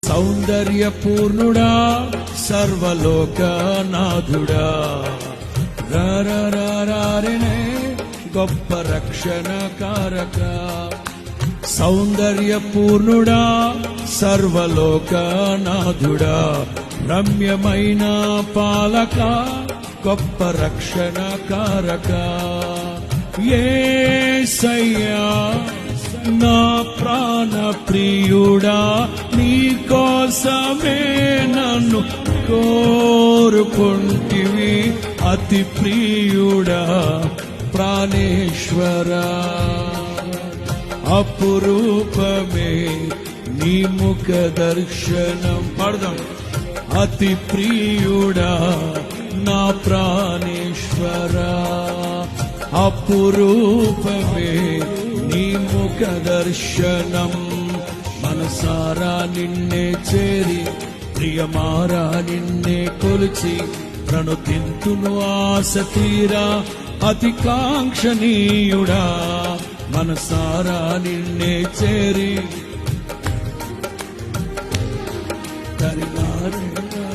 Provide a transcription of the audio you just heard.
సౌందర్యపూర్ణుడా సర్వలోకనాథుడా రారనే గొప్ప రక్షణ కారక. సౌందర్యపూర్ణుడా సర్వలోకనాథుడా రమ్యమైన పాలక గొప్ప రక్షణ కారక. యేసయ్యా నా ప్రాణ ప్రియుడా నీ కోసమే నన్ను కోరుకుంటివి అతి ప్రియుడా ప్రాణేశ్వరా. అపురూపమే నీ ముఖ దర్శనం పడదాం. అతి ప్రియుడా నా ప్రాణేశ్వరా అపురూపమే నీ ముఖ దర్శనం. మనసారా నిన్నే చేరి ప్రియమారా నిన్నే కొలిచి ప్రణుతింతును ఆశ తీరా అతి కాంక్షణీయుడా. మనసారా నిన్నే చేరి తరినారా